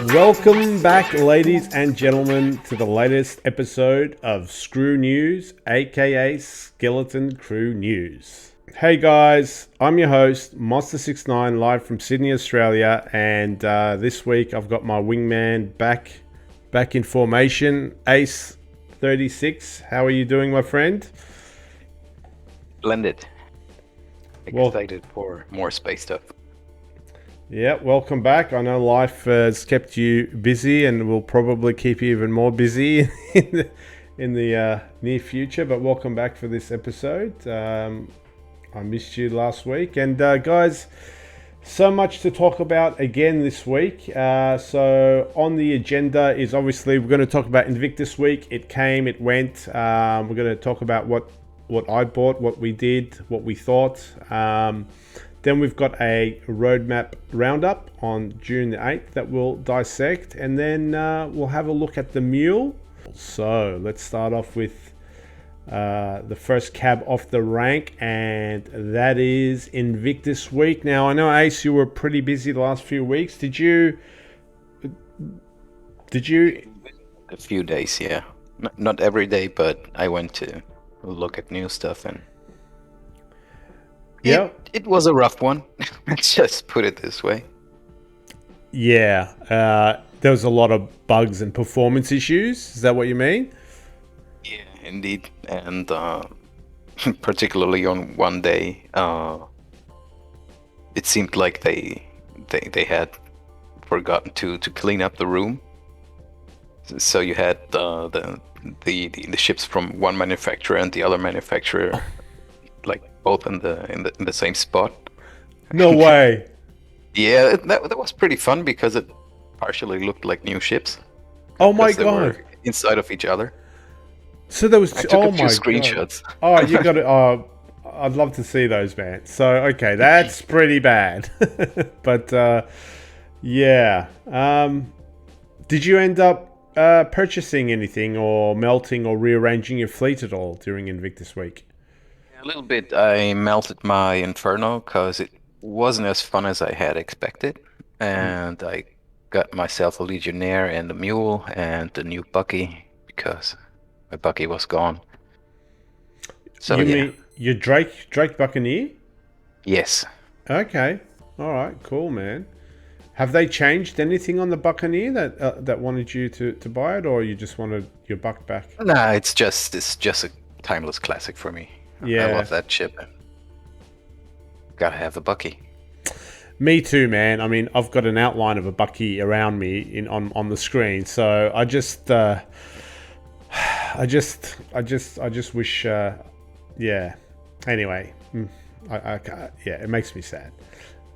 Welcome back, ladies and gentlemen, to the latest episode of Screw News, aka Skeleton Crew News. Hey guys, I'm your host, Mozsta69, live from Sydney, Australia, and this week I've got my wingman back in formation, Ace 36. How are you doing, my friend? Splendid. Excited for more space stuff. Yeah, welcome back. I know life has kept you busy and will probably keep you even more busy in the near future, but welcome back for this episode. I missed you last week. And guys, so much to talk about again this week. So on the agenda is obviously we're going to talk about Invictus week. It came, it went. We're going to talk about what I bought, what we did, what we thought. Then we've got a Roadmap Roundup on June the 8th that we'll dissect. And then we'll have a look at the Mule. So let's start off with the first cab off the rank. And that is Invictus week. Now, I know, Ace, you were pretty busy the last few weeks. Did you? A few days, yeah. Not every day, but I went to look at new stuff and... Yeah, it was a rough one. Let's just put it this way. Yeah, there was a lot of bugs and performance issues. Is that what you mean? Yeah, indeed. And particularly on one day, it seemed like they had forgotten to clean up the room. So you had the ships from one manufacturer and the other manufacturer, like both in the same spot. No way. Yeah, that was pretty fun because it partially looked like new ships. Oh my they god! Were inside of each other. So there was. I took a few screenshots. God. Oh, you got it. Oh, I'd love to see those, man. So okay, that's pretty bad. But yeah. Did you end up purchasing anything or melting or rearranging your fleet at all during Invictus week? A little bit. I melted my Inferno because it wasn't as fun as I had expected, and I got myself a Legionnaire and a Mule and a new Bucky because my Bucky was gone. So mean your Drake Buccaneer? Yes. Okay. All right. Cool, man. Have they changed anything on the Buccaneer that wanted you to buy it, or you just wanted your buck back? Nah, it's just a timeless classic for me. Yeah, I love that ship. Gotta have the Bucky. Me too, man. I mean, I've got an outline of a Bucky around me on the screen, so I just wish. Yeah. Anyway, yeah, it makes me sad.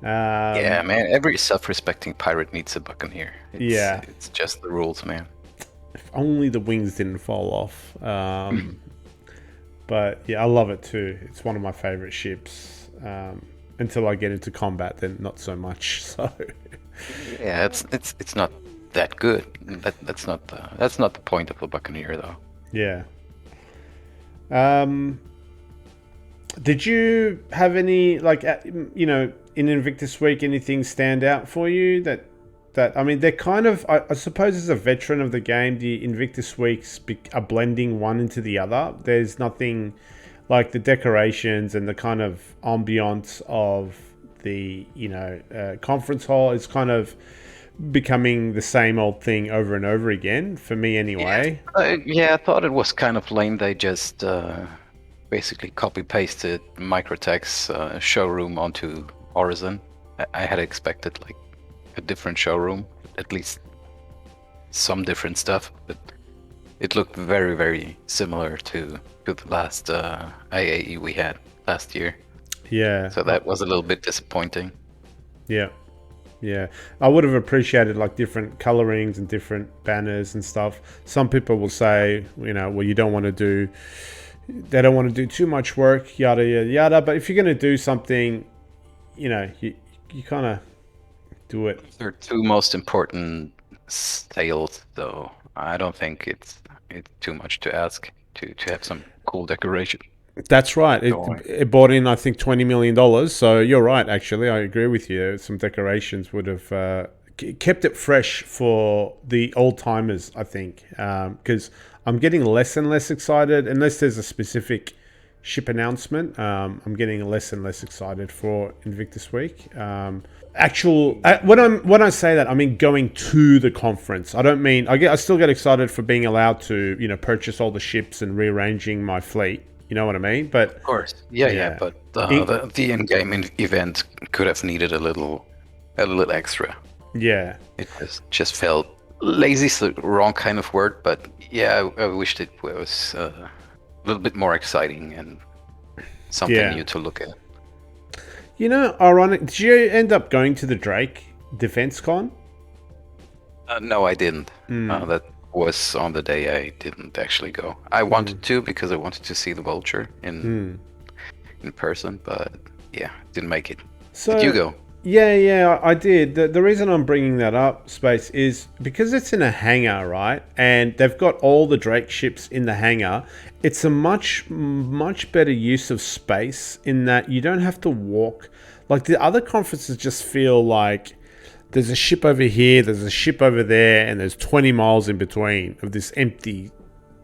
Yeah, man. Every self-respecting pirate needs a Buccaneer. It's just the rules, man. If only the wings didn't fall off. But yeah, I love it too. It's one of my favorite ships. Until I get into combat, then not so much. So yeah, it's not that good. That's not the point of a Buccaneer, though. Yeah. Did you have any, like, in Invictus week, anything stand out for you that I mean, they're kind of, I suppose as a veteran of the game, the Invictus weeks are blending one into the other. There's nothing like the decorations and the kind of ambiance of the, conference hall is kind of becoming the same old thing over and over again, for me anyway. Yeah, I thought it was kind of lame. They just basically copy-pasted Microtech's showroom onto Horizon. I had expected, like, a different showroom, at least some different stuff, but it looked very, very similar to the last IAE we had last year. Yeah. So that was a little bit disappointing. Yeah. Yeah. I would have appreciated like different colorings and different banners and stuff. Some people will say, well, they don't want to do too much work, yada, yada, yada. But if you're going to do something, you kind of do it. They're two most important sales, though. I don't think it's too much to ask to have some cool decoration. That's right. Going. It bought in, I think, $20 million. So you're right, actually. I agree with you. Some decorations would have kept it fresh for the old timers, I think. Because I'm getting less and less excited, unless there's a specific ship announcement. I'm getting less and less excited for Invictus Week. When I say that, I mean going to the conference. I don't mean I still get excited for being allowed to purchase all the ships and rearranging my fleet. You know what I mean? But Of course, yeah. But the in-game event could have needed a little extra. Yeah, It just felt lazy. Is the wrong kind of word, but yeah, I wished it was a little bit more exciting and something new to look at. Ironic. Did you end up going to the Drake Defense Con? No, I didn't. That was on the day I didn't actually go. I wanted to because I wanted to see the Vulture in person, but yeah, didn't make it. So, did you go? Yeah, I did. The reason I'm bringing that up, Space, is because it's in a hangar, right? And they've got all the Drake ships in the hangar. It's a much better use of space in that you don't have to walk. Like the other conferences just feel like there's a ship over here, there's a ship over there, and there's 20 miles in between of this empty,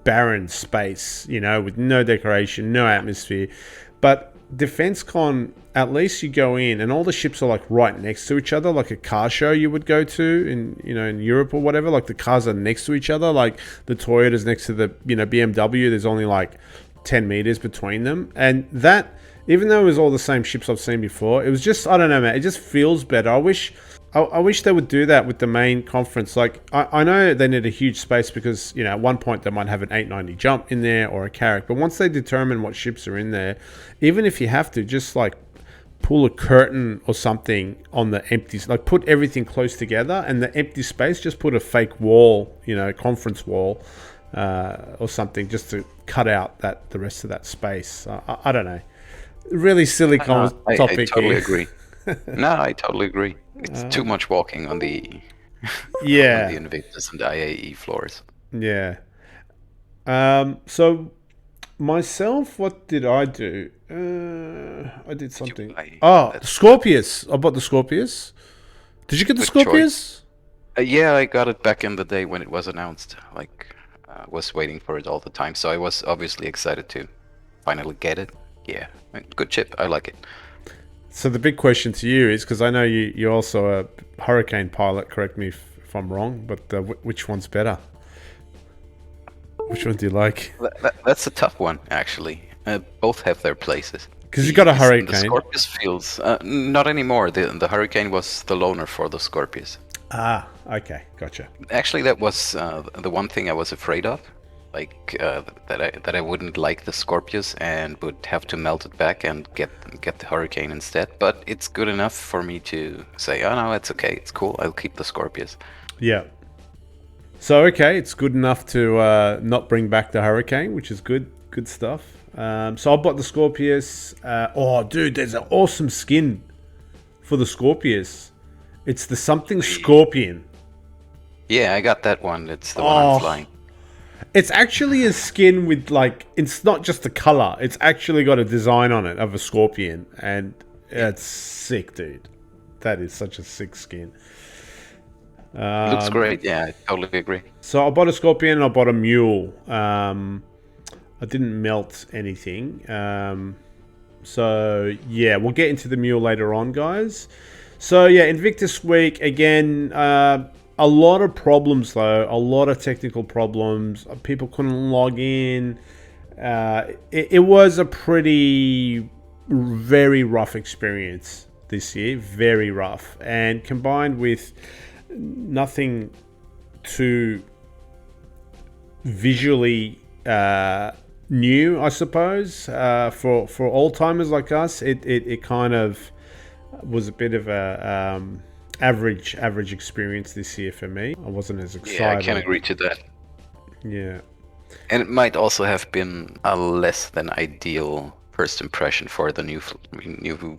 barren space, with no decoration, no atmosphere. But DefenseCon, at least you go in and all the ships are like right next to each other, like a car show you would go to in Europe or whatever. Like the cars are next to each other, like the Toyota's next to the BMW. There's only like 10 meters between them, and that, even though it was all the same ships I've seen before, it was just, I don't know, man, it just feels better. I wish they would do that with the main conference. Like, I know they need a huge space because, at one point they might have an 890 jump in there or a Carrack. But once they determine what ships are in there, even if you have to, just like pull a curtain or something on the empty, like put everything close together, and the empty space, just put a fake wall, conference wall or something, just to cut out the rest of that space. I don't know. Really silly topic. I totally agree. No, I totally agree. It's too much walking on the on the Invictus and the IAE floors. Yeah. So myself, what did I do? I did something. The Scorpius. I bought the Scorpius. Did you get the Scorpius? Yeah, I got it back in the day when it was announced. Like, was waiting for it all the time. So I was obviously excited to finally get it. Yeah, good chip. I like it. So the big question to you is, because I know you're also a Hurricane pilot, correct me if I'm wrong, but which one's better? Which one do you like? That's a tough one, actually. Both have their places. Because you got a Hurricane. The Scorpius feels... not anymore. The Hurricane was the loaner for the Scorpius. Ah, okay. Gotcha. Actually, that was the one thing I was afraid of. Like, that I wouldn't like the Scorpius and would have to melt it back and get the Hurricane instead. But it's good enough for me to say, oh no, it's okay, it's cool, I'll keep the Scorpius. Yeah. So, okay, it's good enough to not bring back the Hurricane, which is good stuff. So I bought the Scorpius. Dude, there's an awesome skin for the Scorpius. It's the something Scorpion. Yeah, I got that one. It's the one I'm flying. It's actually a skin with, like, it's not just the color. It's actually got a design on it of a scorpion. And it's sick, dude. That is such a sick skin. Looks great. Yeah, I totally agree. So I bought a scorpion and I bought a mule. I didn't melt anything. So, yeah, we'll get into the mule later on, guys. So, yeah, Invictus Week, again... a lot of problems, though. A lot of technical problems. People couldn't log in. It was a very rough experience this year. Very rough. And combined with nothing too visually new, I suppose, for old-timers like us, it kind of was a bit of a... average experience this year for me. I wasn't as excited. Yeah, I can agree to that. Yeah. And it might also have been a less than ideal first impression for the new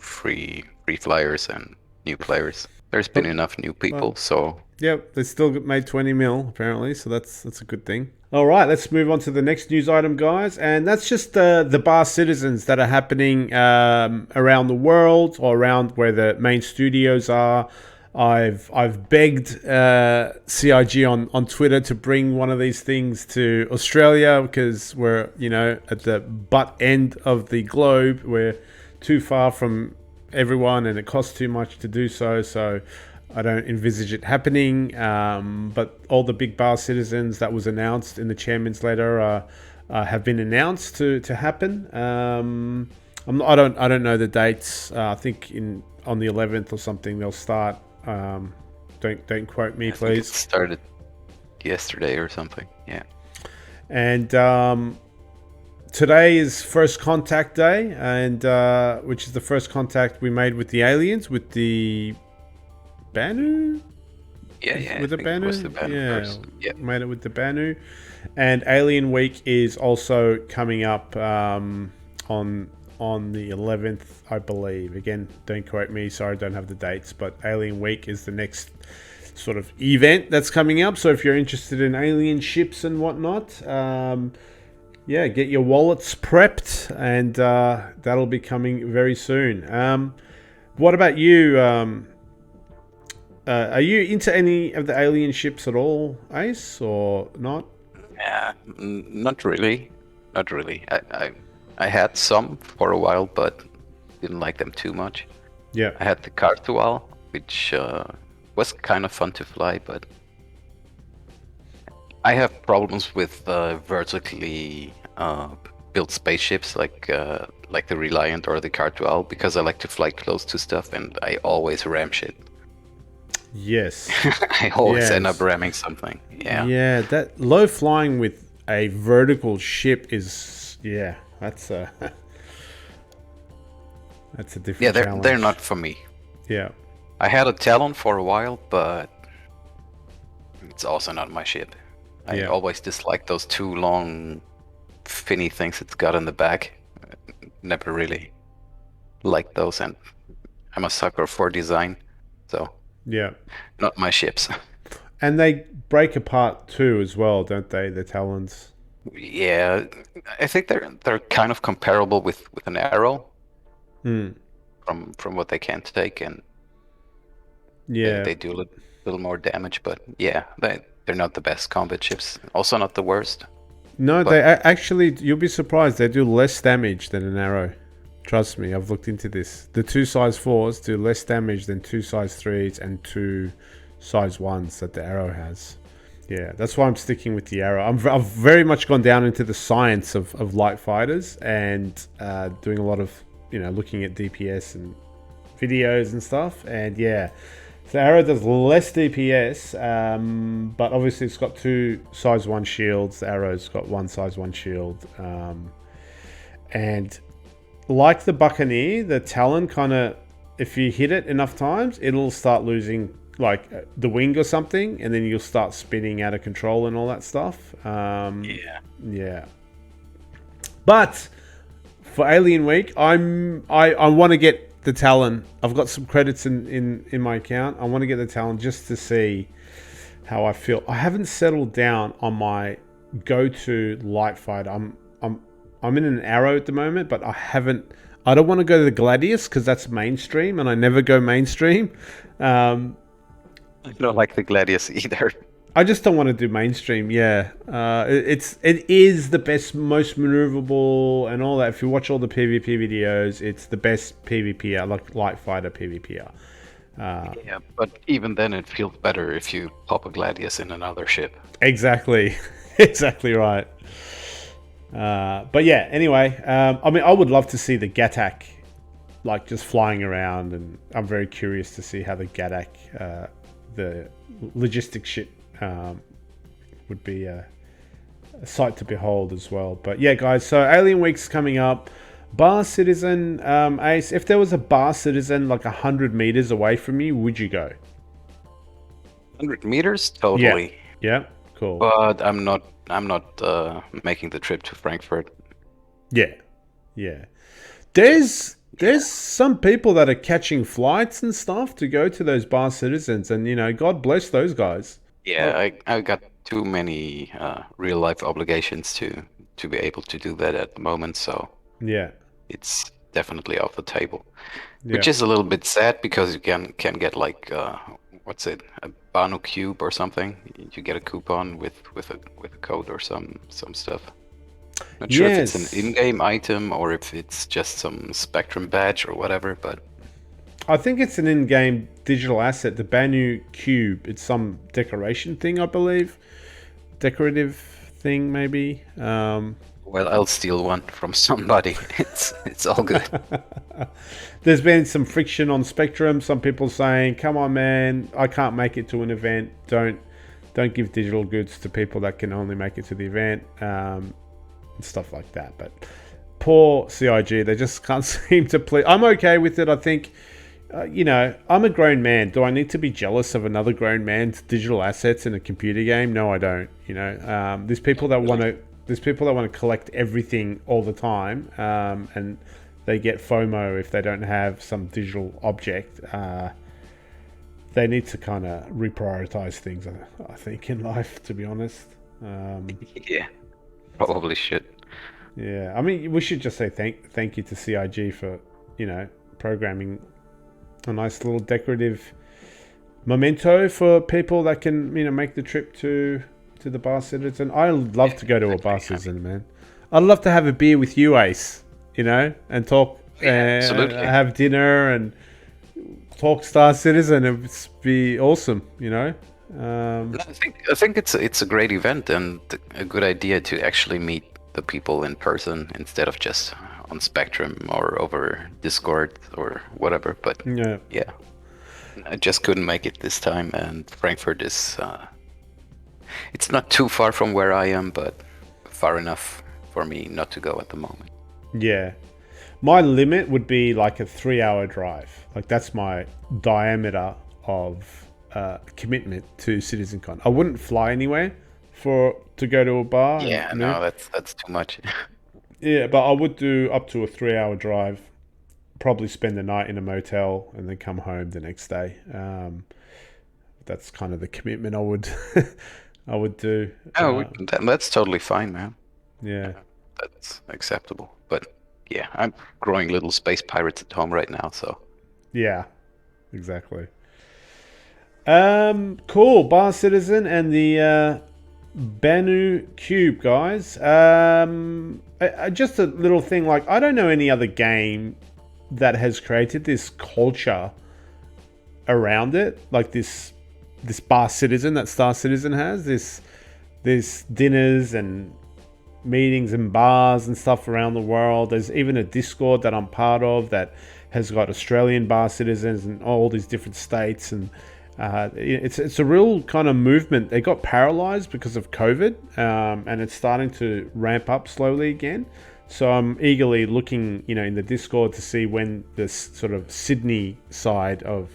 free flyers and new players. There's been enough new people, so... Yeah, they still made 20 mil, apparently, so that's a good thing. All right, let's move on to the next news item, guys, and that's just the bar citizens that are happening around the world or around where the main studios are. I've begged CIG on Twitter to bring one of these things to Australia because we're at the butt end of the globe. We're too far from everyone, and it costs too much to do so. So I don't envisage it happening, but all the big bar citizens that was announced in the chairman's letter have been announced to happen. I don't know the dates. I think on the 11th or something they'll start. Don't quote me, I think please. it started yesterday or something. Yeah. And today is First Contact Day, and which is the first contact we made with the aliens with the Banu? Yeah. With the Banu? Yeah. Made it with the Banu. And Alien Week is also coming up on the 11th, I believe. Again, don't quote me. Sorry, I don't have the dates. But Alien Week is the next sort of event that's coming up. So if you're interested in alien ships and whatnot, get your wallets prepped. And that'll be coming very soon. What about you? Are you into any of the alien ships at all, Ace, or not? Yeah, not really. Not really. I had some for a while, but didn't like them too much. Yeah. I had the Cartual, which was kind of fun to fly, but I have problems with vertically built spaceships like the Reliant or the Cartual because I like to fly close to stuff and I always ram shit. Yes. I always end up ramming something. Yeah. Yeah, that low flying with a vertical ship is that's a different challenge. They're not for me. Yeah. I had a Talon for a while, but it's also not my ship. I always dislike those two long finny things it's got in the back. Never really liked those, and I'm a sucker for design, so yeah, not my ships. And they break apart too as well, don't they, the Talons? Yeah, I think they're kind of comparable with an arrow from what they can take, and they do a little more damage, but yeah, they're not the best combat ships, also not the worst. No, they actually, you'll be surprised, they do less damage than an arrow. Trust me, I've looked into this. The 2 size 4s do less damage than 2 size 3s and 2 size 1s that the arrow has. Yeah, that's why I'm sticking with the arrow. I've very much gone down into the science of light fighters and doing a lot of, looking at DPS and videos and stuff. And yeah, the arrow does less DPS, but obviously it's got 2 size 1 shields. The arrow's got 1 size 1 shield. And like the Buccaneer, the Talon kind of, if you hit it enough times, it'll start losing like the wing or something, and then you'll start spinning out of control and all that stuff. Yeah. But for Alien Week, I want to get the Talon. I've got some credits in my account. I want to get the Talon just to see how I feel. I haven't settled down on my go-to light fighter. I'm in an arrow at the moment, but I don't want to go to the Gladius because that's mainstream, and I never go mainstream. I don't like the Gladius either. I just don't want to do mainstream. Yeah, it is the best, most maneuverable, and all that. If you watch all the PvP videos, it's the best PvPer, like light fighter PvPer. Yeah, but even then, it feels better if you pop a Gladius in another ship. Exactly, exactly right. But yeah, anyway, I would love to see the Gatak, like just flying around, and I'm very curious to see how the Gatak, the logistics ship, would be a sight to behold as well. But yeah, guys, so Alien Week's coming up. Bar Citizen, Ace, if there was a Bar Citizen like 100 meters away from you, would you go? 100 meters? Totally. Yeah, cool. But I'm not making the trip to Frankfurt. Yeah. There's some people that are catching flights and stuff to go to those Bar Citizens, and God bless those guys. Yeah, I got too many real life obligations to be able to do that at the moment. So Yeah. it's definitely off the table, Yeah. which is a little bit sad because you can get like what's it, a Banu cube or something. You get a coupon with a code or some stuff. Not sure if it's an Yes. in-game item or if it's just some Spectrum badge or whatever, but I think it's an in-game digital asset, the Banu Cube. It's some decoration thing, I believe. Decorative thing, maybe. well, I'll steal one from somebody. It's all good. There's been some friction on Spectrum. Some people saying, "Come on, man, I can't make it to an event. Don't give digital goods to people that can only make it to the event." And stuff like that. But poor CIG, they just can't seem to play. I'm okay with it. I think, I'm a grown man. Do I need to be jealous of another grown man's digital assets in a computer game? No, I don't. There's people that want to collect everything all the time, and they get FOMO if they don't have some digital object. They need to kind of reprioritize things, I think, in life, to be honest. Yeah, probably should. Yeah, I mean, we should just say thank you to CIG for, programming a nice little decorative memento for people that can, make the trip to the Bar Citizen. I love to go to a Bar Citizen, man. I'd love to have a beer with you, Ace, and talk, Absolutely. have dinner and talk Star Citizen. It would be awesome, I think it's a great event and a good idea to actually meet the people in person instead of just on Spectrum or over Discord or whatever. But yeah, I just couldn't make it this time, and Frankfurt is it's not too far from where I am, but far enough for me not to go at the moment. Yeah. My limit would be like a 3-hour drive. Like that's my diameter of commitment to CitizenCon. I wouldn't fly anywhere to go to a bar. Yeah, no, that's too much. Yeah, but I would do up to a 3-hour drive. Probably spend the night in a motel and then come home the next day. That's kind of the commitment I would I would do. Oh, that's totally fine, man. Yeah. That's acceptable. But yeah, I'm growing little space pirates at home right now, so. Yeah, exactly. Cool. Bar Citizen and the Banu Cube, guys. Just a little thing, like I don't know any other game that has created this culture around it, like this Bar Citizen that Star Citizen has. This dinners and meetings and bars and stuff around the world. There's even a Discord that I'm part of that has got Australian Bar Citizens in all these different states, and it's a real kind of movement. They got paralyzed because of COVID, and it's starting to ramp up slowly again. So I'm eagerly looking, in the Discord to see when this sort of Sydney side of,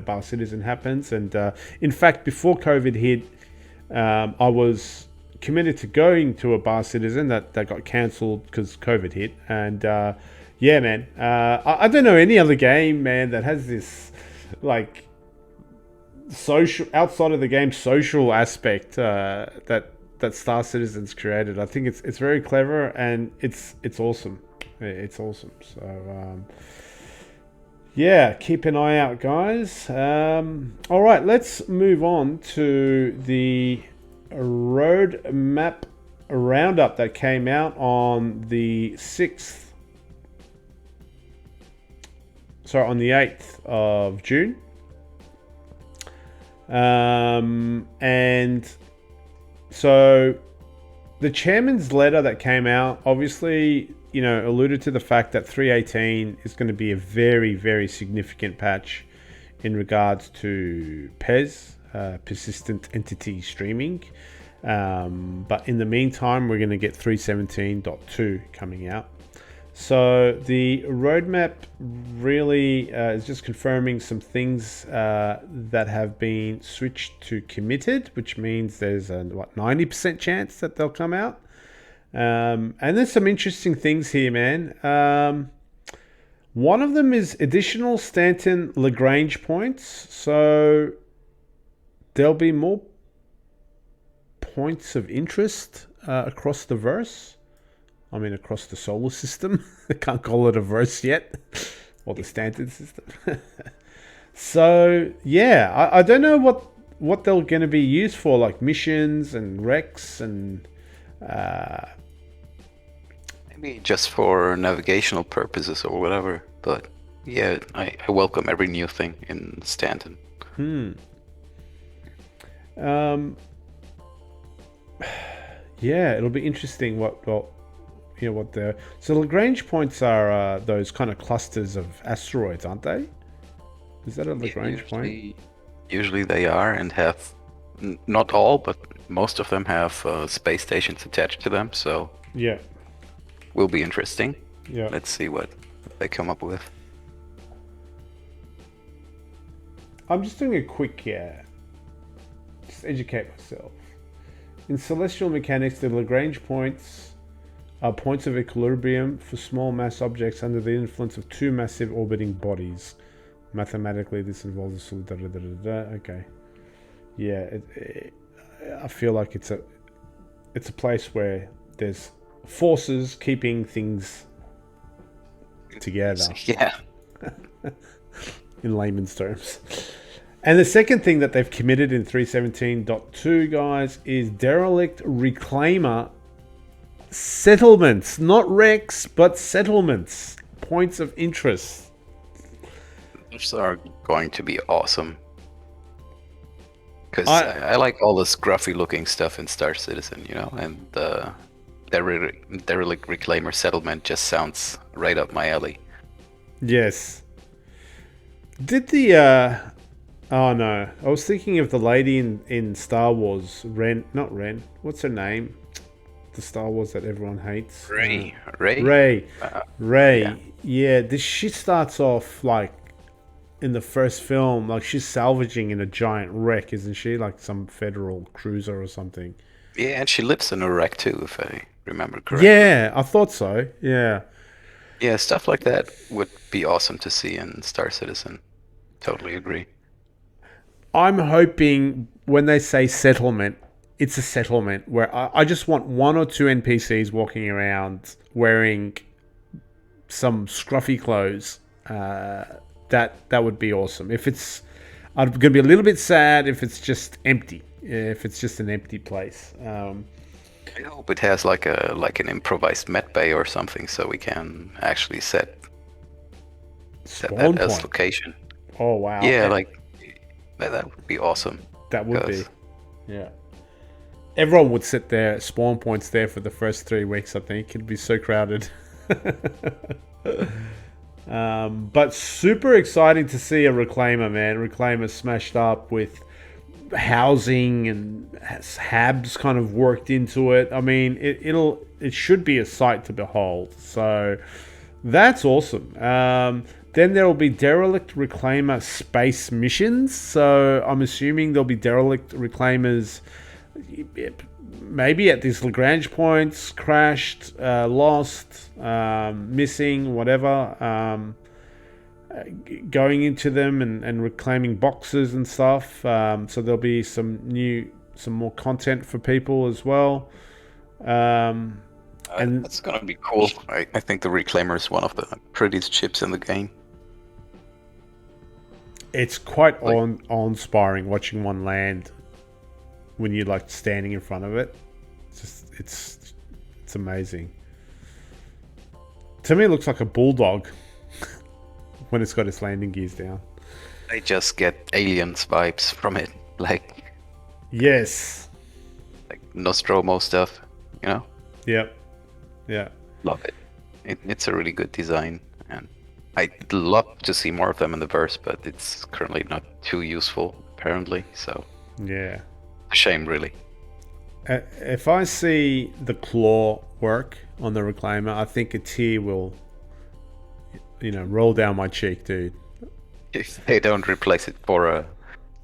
Bar Citizen happens. And in fact, before COVID hit, I was committed to going to a Bar Citizen that got cancelled because COVID hit. And yeah, man, I don't know any other game, man, that has this like social, outside of the game, social aspect that Star Citizen's created. I think it's very clever and it's awesome. It's awesome. So yeah, keep an eye out, guys. All right, let's move on to the Roadmap Roundup that came out on the 6th. Sorry, on the 8th of June. And so the chairman's letter that came out obviously, alluded to the fact that 3.18 is going to be a very, very significant patch in regards to PES, persistent entity streaming. But in the meantime, we're going to get 3.17.2 coming out. So the roadmap really is just confirming some things that have been switched to committed, which means there's a 90% chance that they'll come out. And there's some interesting things here, man. One of them is additional Stanton Lagrange points. So there'll be more points of interest across the verse. I mean, across the solar system. I can't call it a verse yet, or the standard system. So yeah, I don't know what they're going to be used for, like missions and wrecks and. Maybe just for navigational purposes or whatever. But yeah, I welcome every new thing in Stanton. Yeah, it'll be interesting what they're. So Lagrange points are those kind of clusters of asteroids, aren't they? Is that a Lagrange point? Usually they are, and have not all, but most of them have space stations attached to them. So yeah, will be interesting. Yeah, let's see what they come up with. I'm just doing a quick just educate myself. In celestial mechanics, the Lagrange points are points of equilibrium for small mass objects under the influence of two massive orbiting bodies. Mathematically, this involves okay. Yeah, I feel like it's a place where there's forces keeping things together. Yeah. In layman's terms. And the second thing that they've committed in 317.2, guys, is derelict reclaimer settlements. Not wrecks, but settlements. Points of interest. Those are going to be awesome. Because I like all the scruffy looking stuff in Star Citizen, and the derelict reclaimer settlement just sounds right up my alley. Yes. Did the oh no, I was thinking of the lady in Star Wars, not Ren. What's her name? The Star Wars that everyone hates. Rey. Yeah, she starts off like in the first film, like she's salvaging in a giant wreck, isn't she? Like some federal cruiser or something. Yeah, and she lives in a wreck too, if I remember correctly. Yeah, I thought so. Yeah. Yeah, stuff like that would be awesome to see in Star Citizen. Totally agree. I'm hoping when they say settlement, it's a settlement where I just want one or two NPCs walking around wearing some scruffy clothes. That would be awesome. I'm going to be a little bit sad if it's just empty. If it's just an empty place. I hope it has like an improvised med bay or something, so we can actually set that as location. Oh wow! Yeah, like that would be awesome. That would be. Yeah. Everyone would sit there, spawn points there for the first 3 weeks. I think it'd be so crowded. But super exciting to see a reclaimer, man. Reclaimer smashed up with housing and habs kind of worked into it. I mean, it should be a sight to behold. So that's awesome. Then there will be derelict reclaimer space missions. So I'm assuming there'll be derelict reclaimers maybe at these Lagrange points, crashed, lost, missing, whatever, going into them and reclaiming boxes and stuff. So there'll be some more content for people as well. And that's gonna be cool. I think the Reclaimer is one of the prettiest ships in the game. It's quite awe-inspiring watching one land when you're like standing in front of it. It's amazing. To me, it looks like a bulldog when it's got its landing gears down. I just get aliens vibes from it, like Nostromo stuff, Yep. Yeah. Love it. It's a really good design, and I'd love to see more of them in the verse, but it's currently not too useful, apparently. So yeah, a shame, really. If I see the claw work on the Reclaimer, I think a tear will, roll down my cheek, dude. If they don't replace it for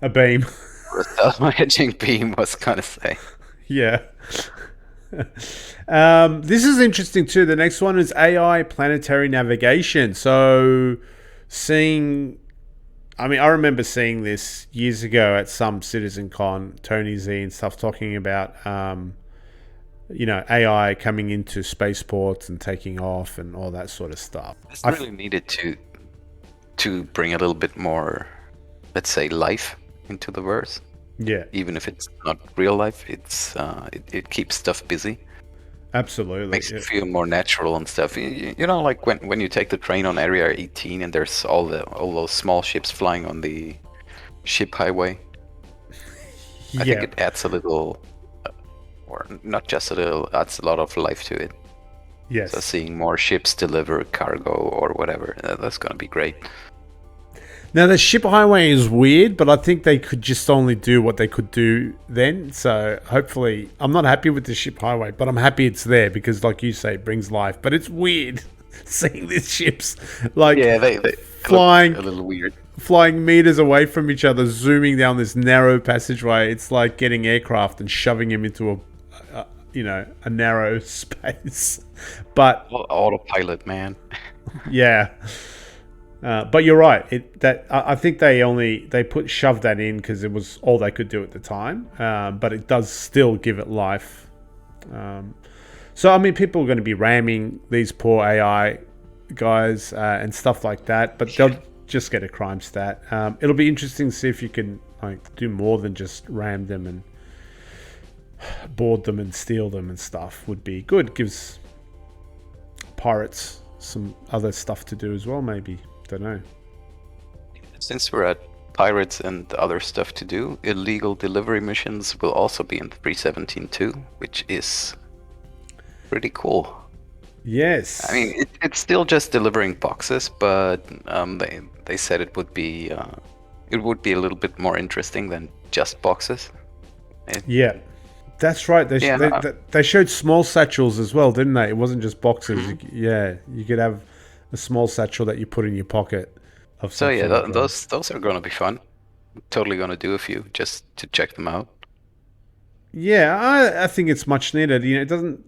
a beam, for a self-hedging beam, was gonna say. Yeah. This is interesting too. The next one is AI planetary navigation. So seeing I mean, I remember seeing this years ago at some CitizenCon, Tony Z and stuff, talking about, AI coming into spaceports and taking off and all that sort of stuff. It's really needed to bring a little bit more, let's say, life into the verse. Yeah, Even if it's not real life, it keeps stuff busy. absolutely. Makes it feel more natural and stuff. Like when you take the train on Area 18 and there's all those small ships flying on the ship highway. I think it adds a little, or not just a little, adds a lot of life to it. Yes. So seeing more ships deliver cargo or whatever, that's going to be great. Now, the ship highway is weird, but I think they could just only do what they could do then. So hopefully, I'm not happy with the ship highway, but I'm happy it's there because, like you say, it brings life. But it's weird seeing these ships they flying a little weird, flying meters away from each other, zooming down this narrow passageway. It's like getting aircraft and shoving them into a narrow space. But autopilot, man. yeah. But you're right. I think they shoved that in because it was all they could do at the time. But it does still give it life. So I mean, people are going to be ramming these poor AI guys and stuff like that. But they'll just get a crime stat. It'll be interesting to see if you can do more than just ram them and board them and steal them and stuff. Would be good. Gives pirates some other stuff to do as well, maybe. Don't know. Since we're at pirates and other stuff to do, illegal delivery missions will also be in 3.17 too, which is pretty cool. Yes. I mean, it's still just delivering boxes, but they said it would be a little bit more interesting than just boxes. Yeah, that's right. They showed small satchels as well, didn't they? It wasn't just boxes. Mm-hmm. You could have a small satchel that you put in your pocket. Those are going to be fun. Totally going to do a few just to check them out. Yeah, I think it's much needed. It doesn't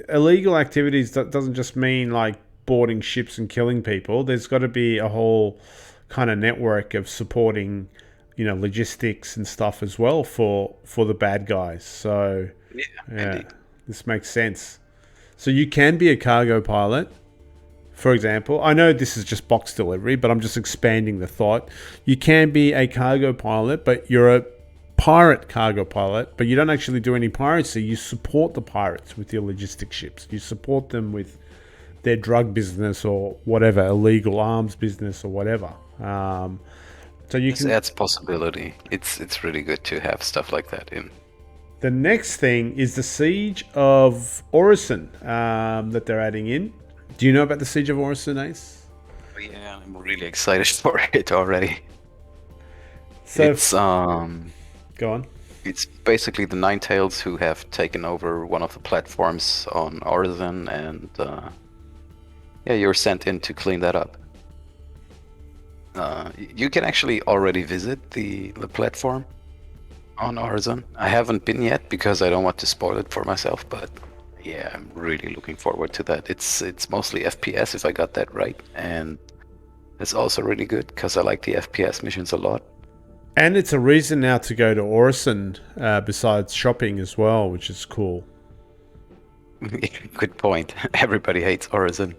illegal activities doesn't just mean like boarding ships and killing people. There's got to be a whole kind of network of supporting, logistics and stuff as well for the bad guys. So yeah, this makes sense. So you can be a cargo pilot. For example, I know this is just box delivery, but I'm just expanding the thought. You can be a cargo pilot, but you're a pirate cargo pilot, but you don't actually do any piracy. You support the pirates with your logistics ships. You support them with their drug business or whatever, illegal arms business or whatever. So you can. Adds possibility. It's really good to have stuff like that in. The next thing is the Siege of Orison that they're adding in. Do you know about the Siege of Orison, Ace? Yeah, I'm really excited for it already. So it's go on. It's basically the Ninetales who have taken over one of the platforms on Orison, and you're sent in to clean that up. You can actually already visit the platform on Orison. I haven't been yet because I don't want to spoil it for myself, but yeah, I'm really looking forward to that. It's mostly FPS if I got that right, and it's also really good because I like the FPS missions a lot. And it's a reason now to go to Orison besides shopping as well, which is cool. Good point. Everybody hates Orison.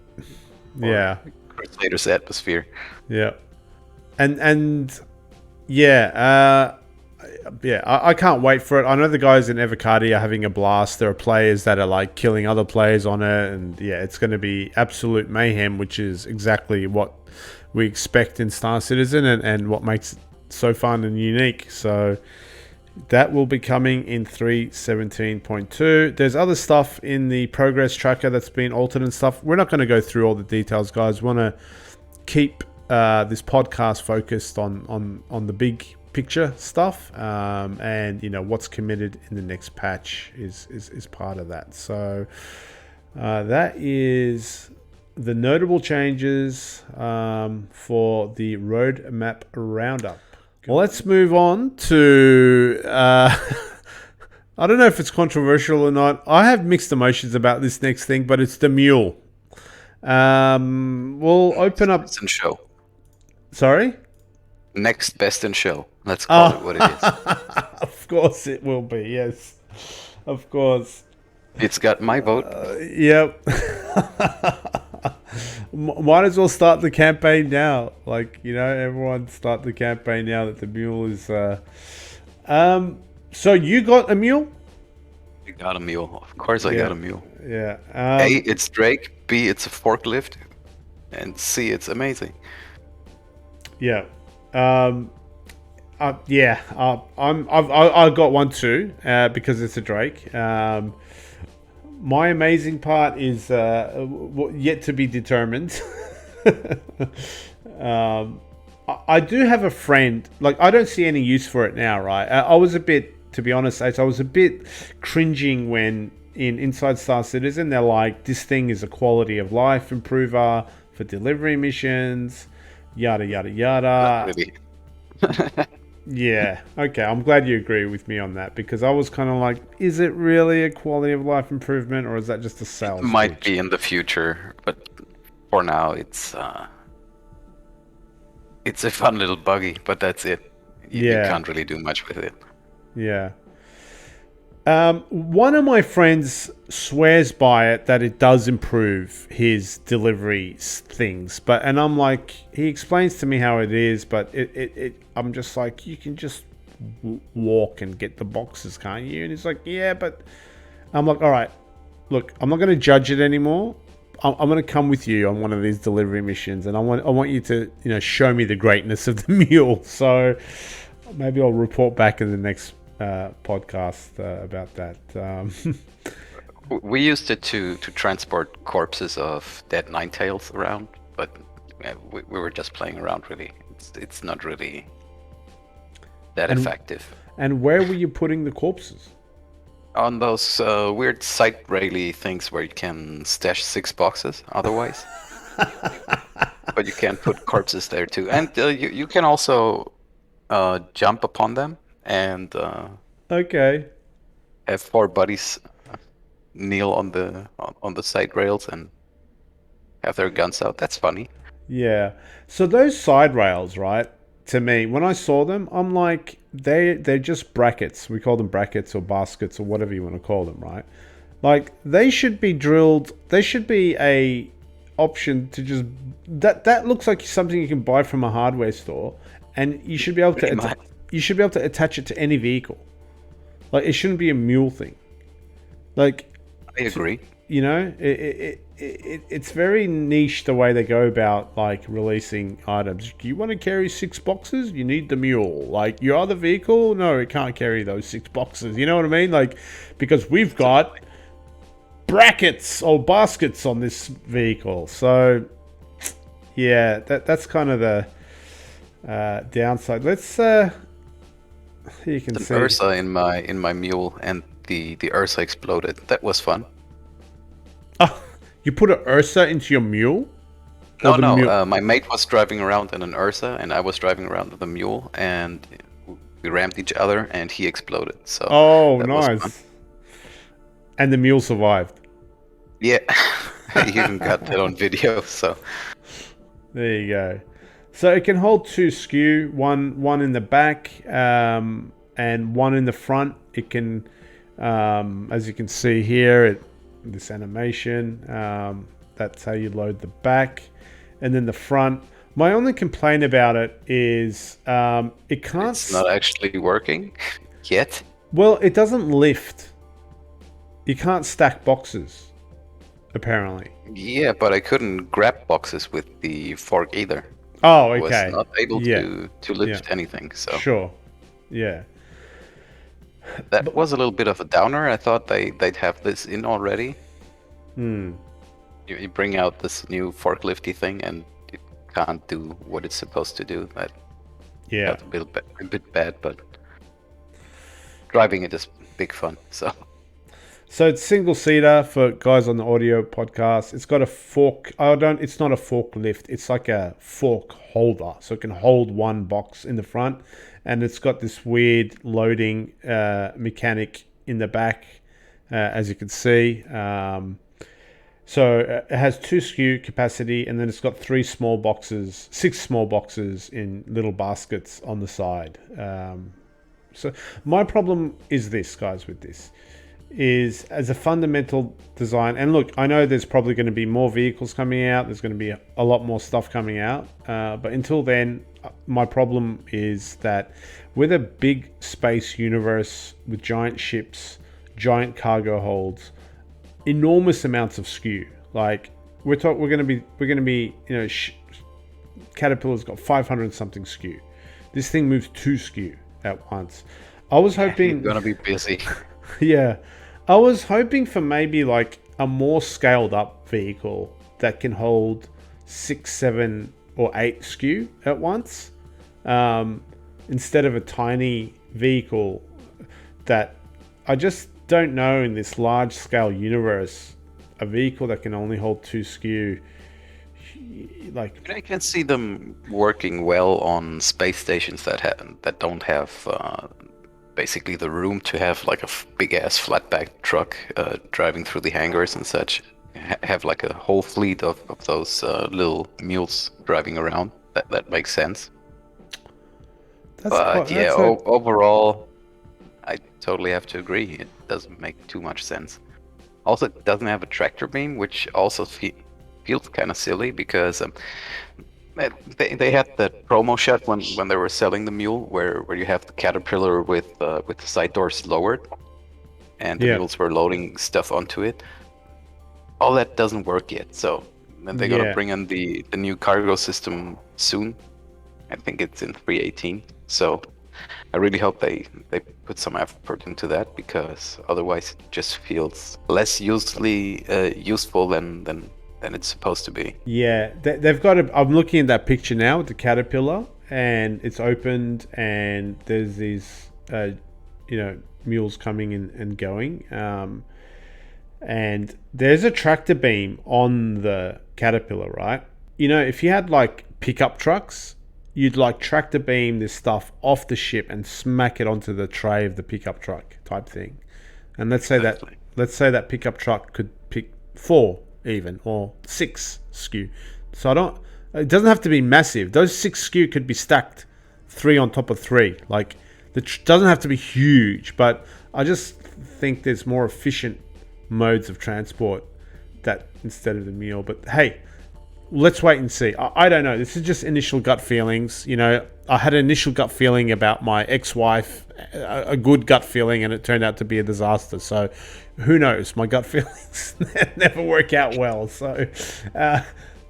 Yeah. Crusaders atmosphere. Yeah. And yeah, I can't wait for it. I know the guys in Evocati are having a blast. There are players that are like killing other players on it, and yeah, it's going to be absolute mayhem, which is exactly what we expect in Star Citizen and what makes it so fun and unique. So that will be coming in 3.17.2. There's other stuff in the progress tracker that's been altered and stuff. We're not going to go through all the details, guys. We want to keep this podcast focused on the big picture stuff, and what's committed in the next patch is part of that. So that is the notable changes for the Roadmap Roundup. Well, let's move on to I don't know if it's controversial or not. I have mixed emotions about this next thing, but it's the Mule. We'll open up. Citizen show. Sorry? Next best in show. Let's call it what it is. Of course it will be. Yes, of course. It's got my vote. Yep. Might as well start the campaign now. Like, everyone start the campaign now that the mule is. So you got a mule? I got a mule. Of course, I got a mule. Yeah. A, it's Drake. B, it's a forklift. And C, it's amazing. Yeah. Yeah. I've got one too, because it's a Drake. My amazing part is yet to be determined. I do have a friend. Like, I don't see any use for it now, right? I was a bit, to be honest, Ace, I was a bit cringing when in Inside Star Citizen they're like, this thing is a quality of life improver for delivery missions, yada yada yada. Not really. Yeah, okay, I'm glad you agree with me on that, because I was kind of like, is it really a quality of life improvement, or is that just a sales Might pitch? be in the future, but for now it's a fun little buggy, but that's it. You can't really do much with it. Yeah. One of my friends swears by it that it does improve his delivery things, and I'm like, he explains to me how it is, but I'm just like, you can just walk and get the boxes, can't you? And he's like, yeah, but I'm like, all right, look, I'm not going to judge it anymore. I'm going to come with you on one of these delivery missions, and I want you to show me the greatness of the mule. So maybe I'll report back in the next podcast about that. We used it to transport corpses of dead ninetails around, but we were just playing around. Really, it's not really that effective. And where were you putting the corpses? On those weird side rally things where you can stash 6 boxes otherwise. But you can put corpses there too. And you can also jump upon them and Okay. have 4 buddies kneel on the side rails and have their guns out. That's funny. Yeah. So those side rails, right? To me, when I saw them, I'm like, they're just brackets. We call them brackets or baskets or whatever you want to call them, right? Like, they should be drilled. They should be a option to just that looks like something you can buy from a hardware store, and you should be able to attach it to any vehicle. Like, it shouldn't be a mule thing. Like, I agree. It's very niche the way they go about, like, releasing items. Do you want to carry 6 boxes? You need the mule. Like, your other vehicle? No, it can't carry those 6 boxes. You know what I mean? Like, because we've got brackets or baskets on this vehicle. So, yeah, that's kind of the downside. Let's you can see an Ursa in my mule, and the Ursa exploded. That was fun. Oh, you put an Ursa into your mule? No. My mate was driving around in an Ursa, and I was driving around with a mule, and we rammed each other, and he exploded. So nice. And the mule survived. Yeah, he even got that on video. So there you go. So it can hold 2 skew, one in the back, and one in the front. It can, as you can see here, this animation, that's how you load the back, and then the front. My only complaint about it is it can't. It's not actually working yet. Well, it doesn't lift. You can't stack boxes, apparently. Yeah, but I couldn't grab boxes with the fork either. Oh, okay. I was not able to lift anything. So sure, yeah. That was a little bit of a downer. I thought they'd have this in already. Hmm. You bring out this new forklifty thing and it can't do what it's supposed to do. That's a bit bad, but driving it is big fun. So it's single seater for guys on the audio podcast. It's got a fork. It's not a forklift. It's like a fork holder, so it can hold one box in the front, and it's got this weird loading mechanic in the back, as you can see. So it has 2 SKU capacity, and then it's got 6 small boxes in little baskets on the side. So my problem is this, guys, with this is as a fundamental design. And look, I know there's probably going to be more vehicles coming out. There's going to be a lot more stuff coming out. But until then, my problem is that with a big space universe with giant ships, giant cargo holds, enormous amounts of SKU. Like we're going to be, Caterpillar's got 500 something SKU. This thing moves 2 SKU at once. I was hoping you're gonna be busy. Yeah, I was hoping for maybe like a more scaled up vehicle that can hold 6, 7, or 8 SKU at once, instead of a tiny vehicle that I just don't know in this large scale universe. A vehicle that can only hold 2 SKU, like I can see them working well on space stations that don't have basically the room to have like a big ass flatback truck driving through the hangars and such. Have like a whole fleet of those little mules driving around. That makes sense. Overall, I totally have to agree. It doesn't make too much sense. Also, it doesn't have a tractor beam, which also feels kind of silly because they had that promo shot when they were selling the Mule, where you have the Caterpillar with the side doors lowered, and the mules were loading stuff onto it. All that doesn't work yet, so they're gonna bring in the new cargo system soon. I think it's in 3.18. So I really hope they put some effort into that, because otherwise it just feels less useful than it's supposed to be. Yeah, they've got I'm looking at that picture now with the Caterpillar, and it's opened, and there's these mules coming in and going, and there's a tractor beam on the Caterpillar, right? If you had like pickup trucks, you'd like tractor beam this stuff off the ship and smack it onto the tray of the pickup truck type thing. And let's say that pickup truck could pick 4 even, or 6 SKU. So it doesn't have to be massive. Those 6 SKU could be stacked 3 on top of 3. Like it doesn't have to be huge, but I just think there's more efficient modes of transport that instead of the Mule. But hey, let's wait and see. I don't know. This is just initial gut feelings. I had an initial gut feeling about my ex-wife, a good gut feeling, and it turned out to be a disaster. So who knows? My gut feelings never work out well. So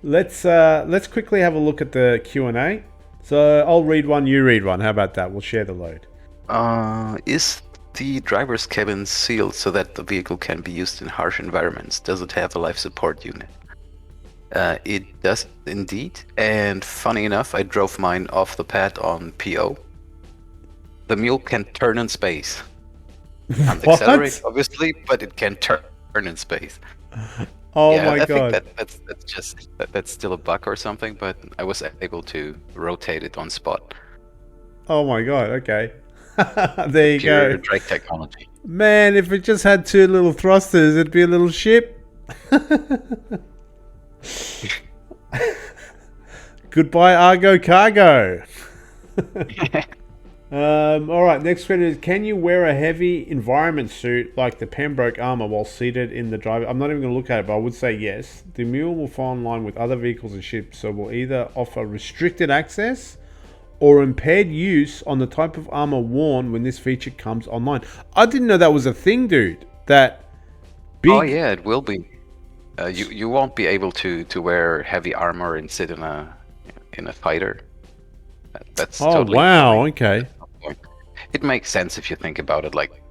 let's quickly have a look at the Q&A. So I'll read one, you read one. How about that? We'll share the load. Is the driver's cabin sealed so that the vehicle can be used in harsh environments? Does it have a life support unit? It does indeed, and funny enough, I drove mine off the pad on PO. The Mule can turn in space. Can't accelerate, obviously, but it can turn in space. Oh my god! I think that's still a bug or something, but I was able to rotate it on spot. Oh my god! Okay, there you go. Drake technology. Man, if it just had 2 little thrusters, it'd be a little ship. Goodbye, Argo Cargo. All right, next question is, can you wear a heavy environment suit like the Pembroke armor while seated in the driver? I'm not even going to look at it, but I would say yes. The Mule will fall in line with other vehicles and ships, so will either offer restricted access or impaired use on the type of armor worn when this feature comes online. I didn't know that was a thing, dude. That big... Oh yeah, it will be. You won't be able to wear heavy armor and sit in a fighter. That's totally wow, okay. It makes sense if you think about it. Like,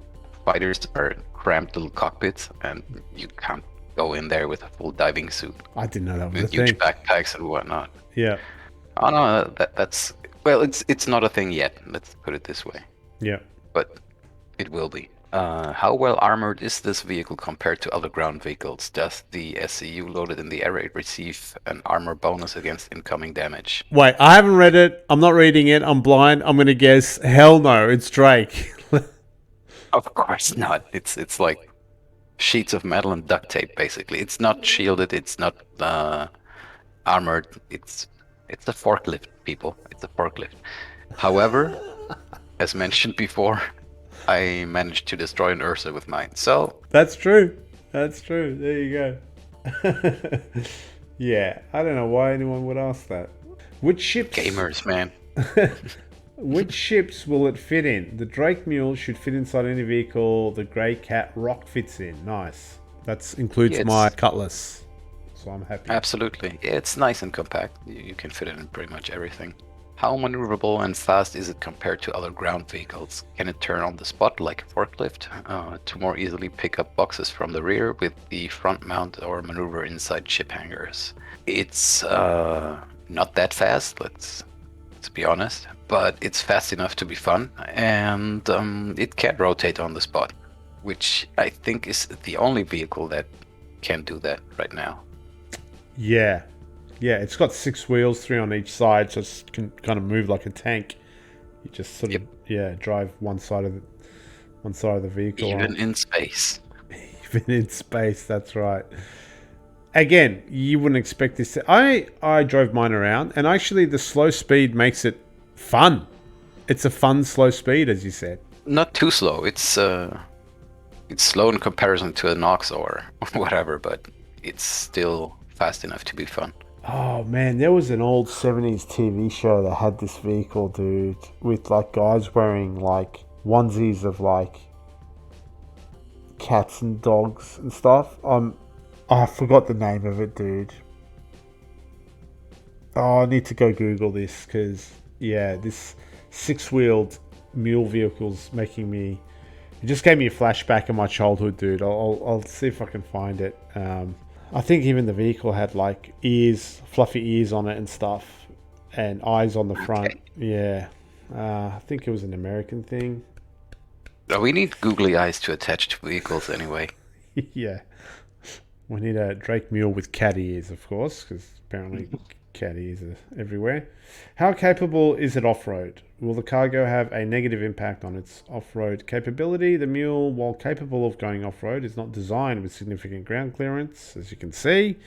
fighters are cramped little cockpits, and you can't go in there with a full diving suit. I didn't know that was with a huge thing. backpacks and whatnot. Yeah. Oh no, that's well, it's not a thing yet. Let's put it this way. Yeah. But it will be. How well armored is this vehicle compared to other ground vehicles? Does the SCU loaded in the air raid receive an armor bonus against incoming damage? Wait, I haven't read it. I'm not reading it. I'm blind. I'm going to guess hell no. It's Drake. Of course not. It's like sheets of metal and duct tape. Basically, it's not shielded. It's not armored. It's a forklift, people. It's a forklift. However, as mentioned before, I managed to destroy an Ursa with mine. So That's true. That's true. There you go. Yeah, I don't know why anyone would ask that. Which ships? gamers, man. Which ships will it fit in? The Drake Mule should fit inside any vehicle the Grey Cat Rock fits in. Nice. That includes Yeah, my it's Cutlass, so I'm happy. absolutely. Yeah, it's nice and compact. You can fit it in pretty much everything. How maneuverable and fast is it compared to other ground vehicles? Can it turn on the spot like a forklift to more easily pick up boxes from the rear with the front mount or maneuver inside ship hangars? It's not that fast, let's be honest, but it's fast enough to be fun, and it can rotate on the spot, which I think is the only vehicle that can do that right now. Yeah. Yeah, it's got 6 wheels, 3 on each side, so it can kind of move like a tank. You just sort of drive one side of the vehicle. Even in space. Even in space, that's right. Again, you wouldn't expect this. I drove mine around, and actually the slow speed makes it fun. It's a fun slow speed, as you said. Not too slow. It's slow in comparison to a Nox or whatever, but it's still fast enough to be fun. Oh man, there was an old 70s TV show that had this vehicle, dude, with like guys wearing like onesies of like cats and dogs and stuff. I forgot the name of it, dude. Oh, I need to go Google this because yeah, this 6-wheeled mule vehicle's making me. It just gave me a flashback of my childhood, dude. I'll see if I can find it. I think even the vehicle had like ears, fluffy ears on it and stuff, and eyes on the front. Okay. Yeah, I think it was an American thing. We need googly eyes to attach to vehicles anyway. Yeah, we need a Drake Mule with cat ears, of course, because apparently cat ears are everywhere. How capable is it off-road? Will the cargo have a negative impact on its off-road capability? The Mule, while capable of going off-road, is not designed with significant ground clearance, as you can see.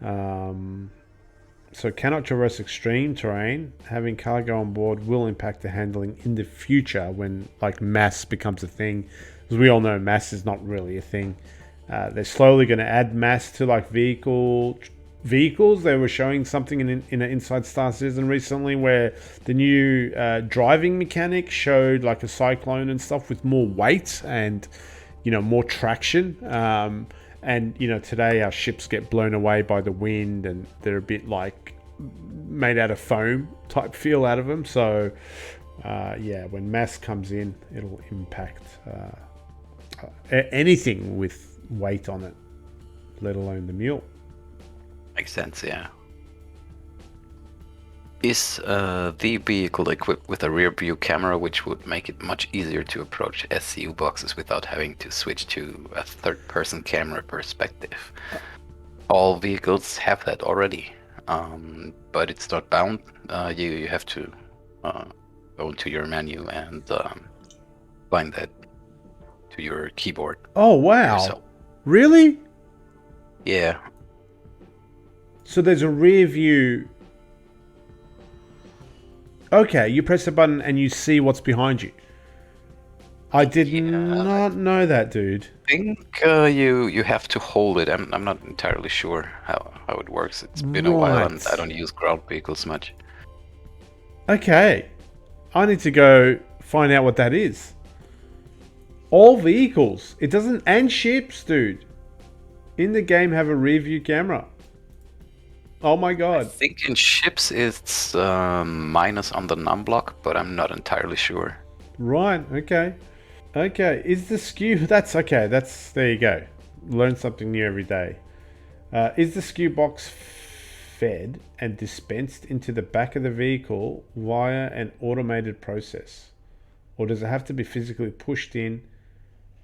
So cannot traverse extreme terrain. Having cargo on board will impact the handling in the future when like mass becomes a thing. As we all know, mass is not really a thing. They're slowly going to add mass to like vehicles. They were showing something in an Inside Star Citizen recently where the new driving mechanic showed like a cyclone and stuff with more weight and more traction. And today our ships get blown away by the wind and they're a bit like made out of foam type feel out of them. So when mass comes in, it'll impact anything with weight on it, let alone the Mule. Makes sense, yeah. Is the vehicle equipped with a rear view camera, which would make it much easier to approach SCU boxes without having to switch to a third-person camera perspective? All vehicles have that already, but it's not bound. You have to go into your menu and find that to your keyboard. Oh, wow. yourself. Really? Yeah. So there's a rear view. Okay, you press the button and you see what's behind you. I did not know that, dude. I think you have to hold it. I'm not entirely sure how it works. It's been a while and I don't use ground vehicles much. Okay. I need to go find out what that is. All vehicles. It doesn't... And ships, dude. In the game have a rear view camera. Oh my god. I think in ships it's minus on the num block, but I'm not entirely sure. Right, okay. Okay, is the skew... That's okay, there you go. Learn something new every day. Is the skew box fed and dispensed into the back of the vehicle via an automated process? Or does it have to be physically pushed in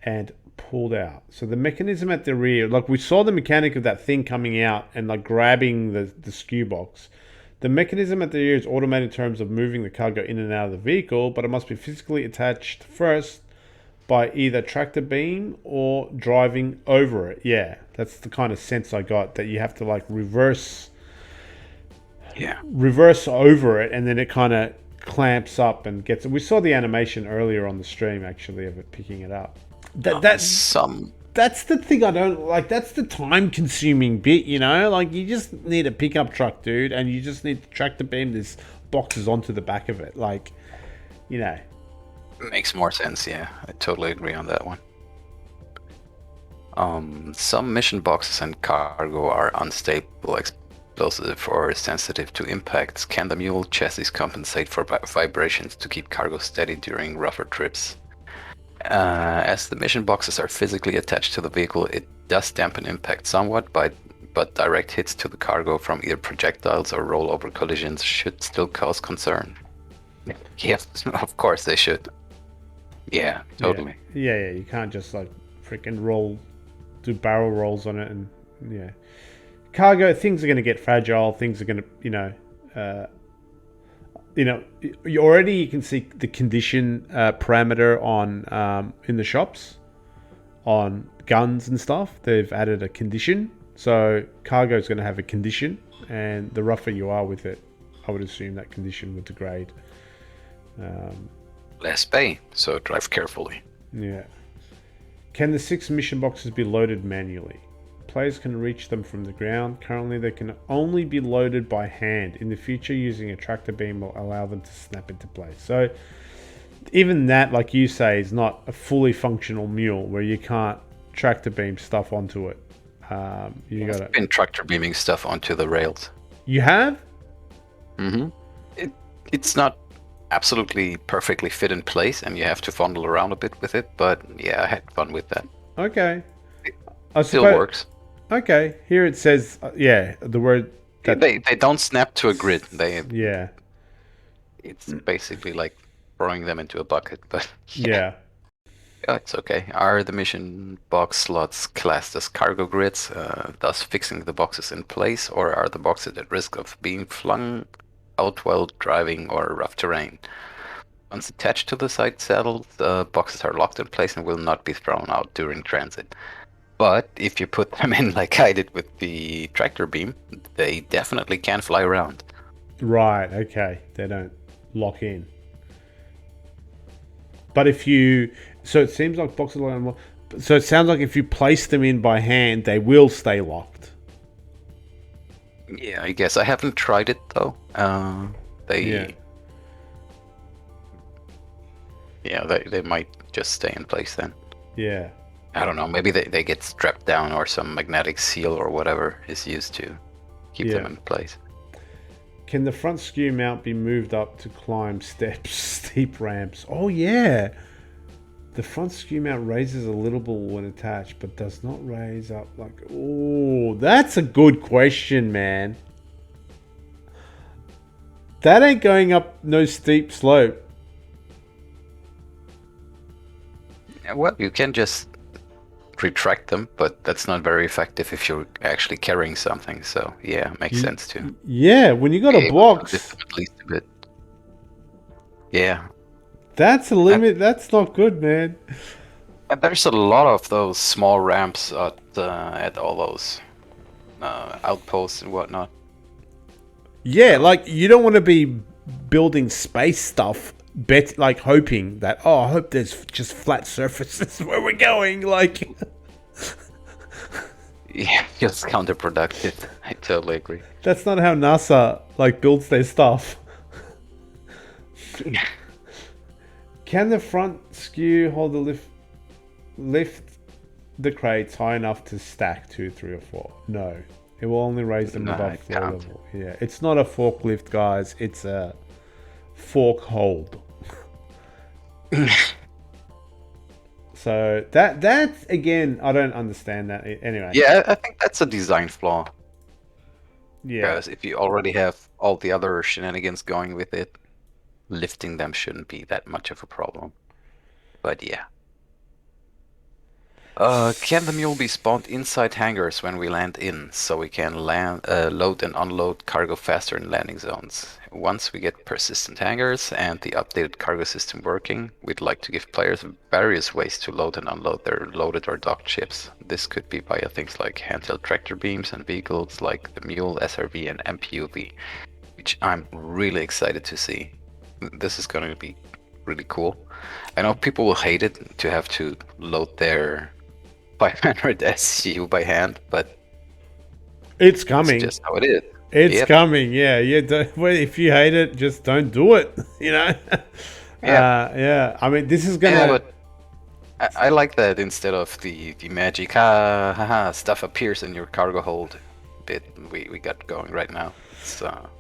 and pulled out? So the mechanism at the rear, like we saw the mechanic of that thing coming out and like grabbing the skew box. The mechanism at the rear is automated in terms of moving the cargo in and out of the vehicle, but it must be physically attached first by either tractor beam or driving over it. Yeah, that's the kind of sense I got, that you have to like reverse over it, and then it kind of clamps up and gets it. We saw the animation earlier on the stream actually of it picking it up. That's the thing I don't like. That's the time consuming bit, you know? Like, you just need a pickup truck, dude, and you just need to tractor beam these boxes onto the back of it. Like, you know. Makes more sense, yeah. I totally agree on that one. Some mission boxes and cargo are unstable, explosive, or sensitive to impacts. Can the Mule chassis compensate for vibrations to keep cargo steady during rougher trips? As the mission boxes are physically attached to the vehicle, it does dampen impact somewhat, but direct hits to the cargo from either projectiles or rollover collisions should still cause concern. Yes, of course they should. Yeah, totally. Yeah, you can't just like freaking do barrel rolls on it, and yeah. Cargo, things are going to get fragile, things are going to, you can see the condition parameter on in the shops on guns and stuff. They've added a condition, so cargo is going to have a condition, and the rougher you are with it, I would assume that condition would degrade. Less pay, so drive carefully. Yeah. Can the 6 mission boxes be loaded manually? Players can reach them from the ground. Currently, they can only be loaded by hand. In the future, using a tractor beam will allow them to snap into place. So, even that, like you say, is not a fully functional mule where you can't tractor beam stuff onto it. I've been tractor beaming stuff onto the rails. You have? Mm-hmm. It's not absolutely perfectly fit in place, and you have to fondle around a bit with it. But yeah, I had fun with that. Okay. It still works. Okay, here it says, the word that they don't snap to a grid. It's basically like throwing them into a bucket, but yeah, it's okay. Are the mission box slots classed as cargo grids, thus fixing the boxes in place, or are the boxes at risk of being flung out while driving or rough terrain? Once attached to the side saddle, the boxes are locked in place and will not be thrown out during transit. But if you put them in like I did with the tractor beam, they definitely can fly around. Right, okay. They don't lock in. But so it seems like boxes are, so it sounds like if you place them in by hand, they will stay locked. Yeah, I guess I haven't tried it though. They might just stay in place then. Yeah. I don't know, maybe they get strapped down, or some magnetic seal or whatever is used to keep them in place. Can the front skew mount be moved up to climb steps, steep ramps? Oh yeah! The front skew mount raises a little bit when attached, but does not raise up like... Oh, that's a good question, man. That ain't going up no steep slope. Well, you can just retract them, but that's not very effective if you're actually carrying something. So yeah, makes sense too. Yeah, when you got a box, at least a bit. Yeah, that's a limit. That's not good, man. And there's a lot of those small ramps at all those outposts and whatnot. Yeah, like you don't want to be building space stuff. Like hoping that, I hope there's just flat surfaces where we're going, like... Yeah, it's counterproductive. I totally agree. That's not how NASA, like, builds their stuff. Can the front skew hold the lift the crates high enough to stack 2, 3, or 4? No. It will only raise them above floor level. Yeah, it's not a forklift, guys. It's a fork hold. So that's again, I don't understand that anyway. Yeah, I think that's a design flaw. Yeah, because if you already have all the other shenanigans going with it, lifting them shouldn't be that much of a problem. But yeah. Can the mule be spawned inside hangars when we land in, so we can load and unload cargo faster in landing zones? Once we get persistent hangars and the updated cargo system working, we'd like to give players various ways to load and unload their loaded or docked ships. This could be via things like handheld tractor beams and vehicles like the Mule, SRV, and MPUV, which I'm really excited to see. This is going to be really cool. I know people will hate it to have to load their 500 SU by hand, but It's it's coming. just how it is. It's Yep. coming. Yeah, yeah. Well, if you hate it, just don't do it. You know. Yeah. Yeah. I mean, this is Yeah, gonna. but I like that instead of the magic stuff appears in your cargo hold bit we got going right now. So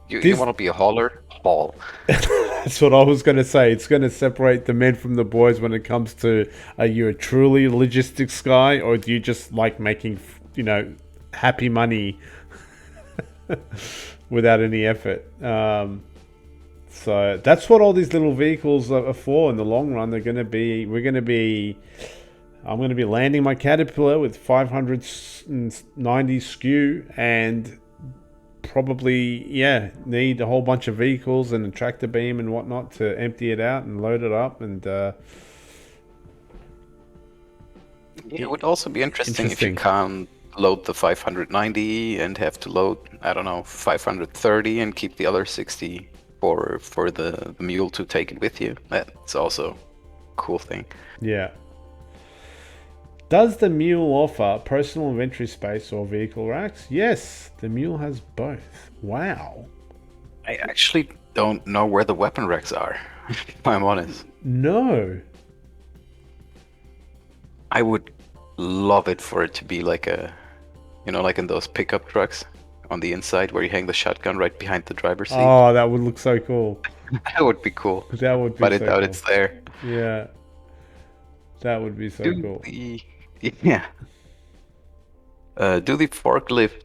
you This. want to be a hauler? Haul. That's what I was gonna say. It's gonna separate the men from the boys when it comes to, are you a truly logistics guy, or do you just like making, happy money without any effort? So that's what all these little vehicles are for in the long run. I'm going to be landing my Caterpillar with 590 skew and probably, need a whole bunch of vehicles and a tractor beam and whatnot to empty it out and load it up. And It would also be interesting if you can't load the 590 and have to load, I don't know, 530 and keep the other 60 for the mule to take it with you. That's also a cool thing. Yeah. Does the Mule offer personal inventory space or vehicle racks? Yes, the Mule has both. Wow. I actually don't know where the weapon racks are, if I'm honest. No. I would love it for it to be like like in those pickup trucks on the inside where you hang the shotgun right behind the driver's seat. Oh, that would look so cool. That would be cool. That would be But I so doubt cool. it's there. Yeah. That would be so cool. Yeah. Do the forklift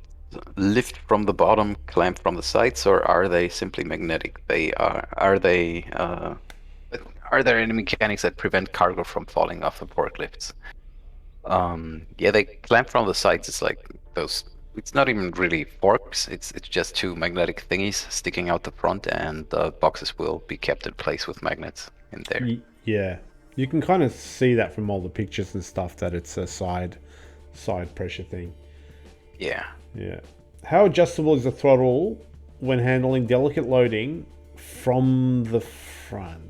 lift from the bottom, clamp from the sides, or are they simply magnetic? Are there any mechanics that prevent cargo from falling off the forklifts? Yeah, they clamp from the sides. It's like those. It's not even really forks. It's just two magnetic thingies sticking out the front, and the boxes will be kept in place with magnets in there. Yeah. You can kind of see that from all the pictures and stuff that it's a side pressure thing. Yeah. Yeah. How adjustable is the throttle when handling delicate loading from the front?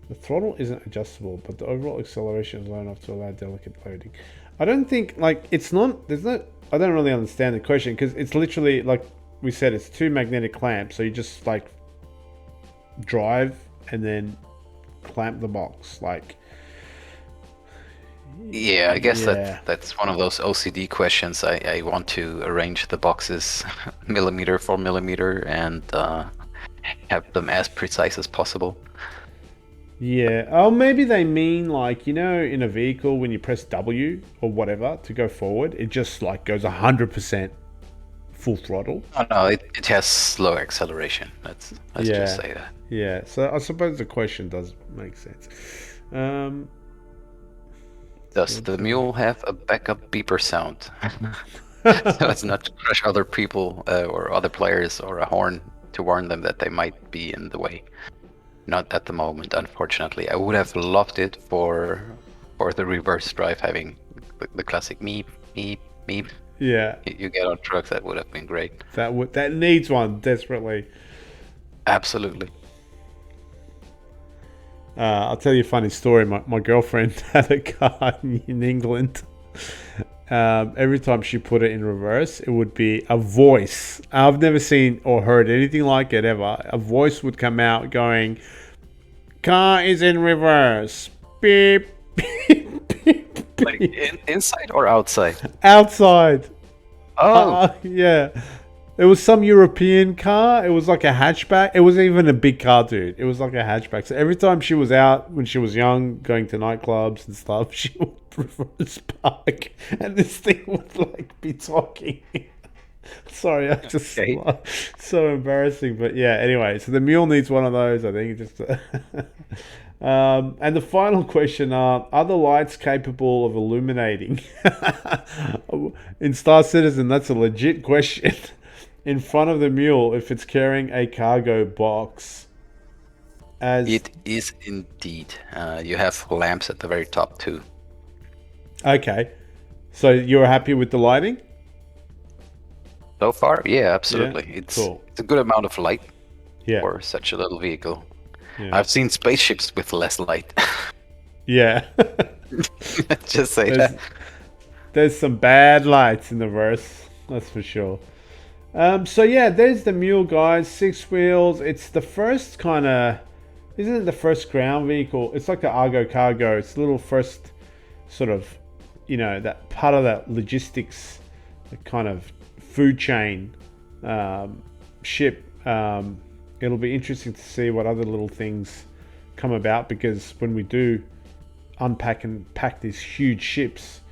The throttle isn't adjustable, but the overall acceleration is low enough to allow delicate loading. I don't think, it's not, I don't really understand the question, because it's literally, like we said, it's two magnetic clamps, so you just, drive and then clamp the box, Yeah, I guess that's one of those OCD questions. I want to arrange the boxes millimeter for millimeter and have them as precise as possible. Yeah. Oh, maybe they mean in a vehicle when you press W or whatever to go forward, it just goes 100% full throttle. Oh no, it has slow acceleration. Let's just say that. Yeah. So I suppose the question does make sense. Does the Mule have a backup beeper sound? So as not to crush other people or other players, or a horn to warn them that they might be in the way? Not at the moment, unfortunately. I would have loved it for the reverse drive, having the classic meep, meep, meep. Yeah. You get on trucks, that would have been great. That needs one desperately. Absolutely. I'll tell you a funny story. My girlfriend had a car in England. Every time she put it in reverse, it would be a voice. I've never seen or heard anything like it ever. A voice would come out going, "Car is in reverse. Beep, beep, beep, beep." Like inside or outside? Outside. Oh. Yeah. It was some European car. It was like a hatchback. It wasn't even a big car, dude. It was like a hatchback. So every time she was out, when she was young, going to nightclubs and stuff, she would reverse park. And this thing would be talking. Sorry, I just... so embarrassing. But yeah, anyway. So the Mule needs one of those, I think. And the final question are the lights capable of illuminating? In Star Citizen, that's a legit question. In front of the Mule, if it's carrying a cargo box. As It is indeed. You have lamps at the very top too. Okay, so you're happy with the lighting? So far, yeah, absolutely. Yeah, It's cool. it's a good amount of light Yeah, for such a little vehicle. yeah, I've seen spaceships with less light. yeah. Just say there's that. there's some bad lights in the verse, that's for sure. So yeah, there's the Mule, guys. 6 wheels. It's the first kind of, isn't it the first ground vehicle? It's like the Argo Cargo. It's the little first sort of, that part of that logistics, the kind of food chain ship. It'll be interesting to see what other little things come about, because when we do unpack and pack these huge ships,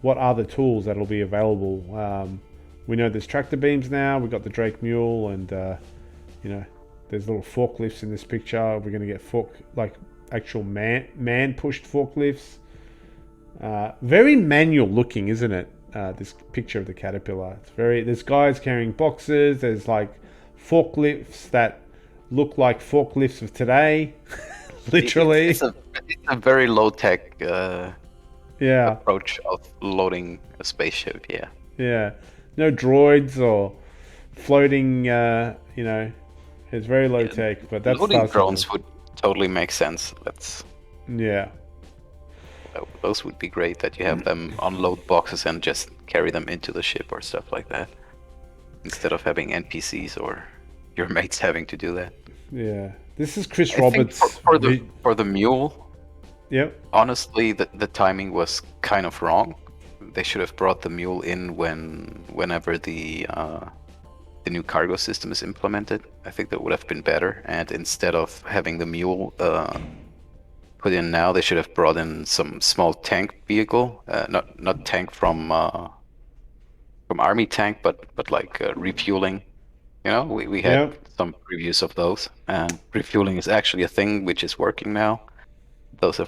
what are the tools that'll be available? We know there's tractor beams now. We've got the Drake Mule, and there's little forklifts in this picture. We're going to get actual man pushed forklifts. Very manual looking, isn't it? This picture of the Caterpillar. There's guys carrying boxes. There's like forklifts that look like forklifts of today. Literally. It's a very low tech Yeah. approach of loading a spaceship. Yeah. Yeah. No droids or floating, it's very low tech, but that's Loading drones would totally make sense. Yeah. Those would be great, that you have them unload boxes and just carry them into the ship or stuff like that, instead of having NPCs or your mates having to do that. Yeah. This is Chris I Roberts. think for the Mule, Yep. honestly, the timing was kind of wrong. They should have brought the Mule in whenever the new cargo system is implemented. I think that would have been better. And instead of having the Mule put in now, they should have brought in some small tank vehicle, not tank from army tank, but like refueling. We had some previews of those, and refueling is actually a thing which is working now. Those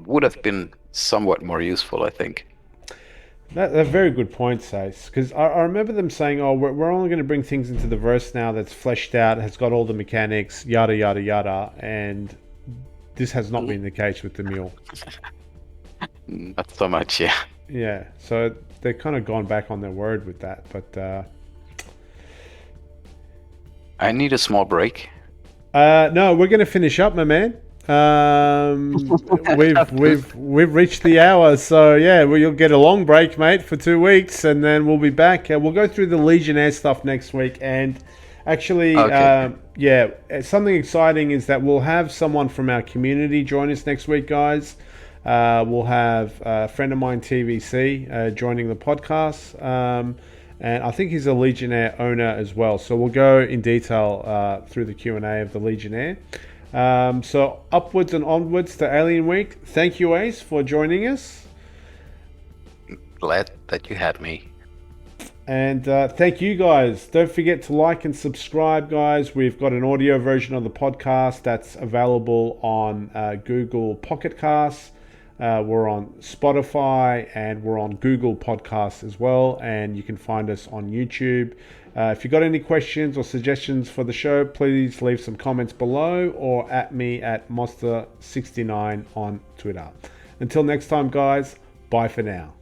would have been somewhat more useful, I think. That's a very good point, Sace. Because I remember them saying, "Oh, we're only going to bring things into the verse now that's fleshed out, has got all the mechanics, yada yada yada," and this has not been the case with the Mule. Not so much, yeah. Yeah, so they've kind of gone back on their word with that, but I need a small break. no, we're going to finish up, my man. We've reached the hour, so yeah, you'll get a long break, mate, for 2 weeks, and then we'll be back. We'll go through the Legionnaire stuff next week, and actually, something exciting is that we'll have someone from our community join us next week, guys. We'll have a friend of mine, TVC, joining the podcast, and I think he's a Legionnaire owner as well. So we'll go in detail through the Q&A of the Legionnaire. So upwards and onwards to Alien Week. Thank you, Ace, for joining us. Glad that you had me. And thank you, guys. Don't forget to like and subscribe, guys. We've got an audio version of the podcast that's available on Google Pocket Casts. We're on Spotify, and we're on Google Podcasts as well. And you can find us on YouTube. If you've got any questions or suggestions for the show, please leave some comments below or at me at Mozsta69 on Twitter. Until next time, guys, bye for now.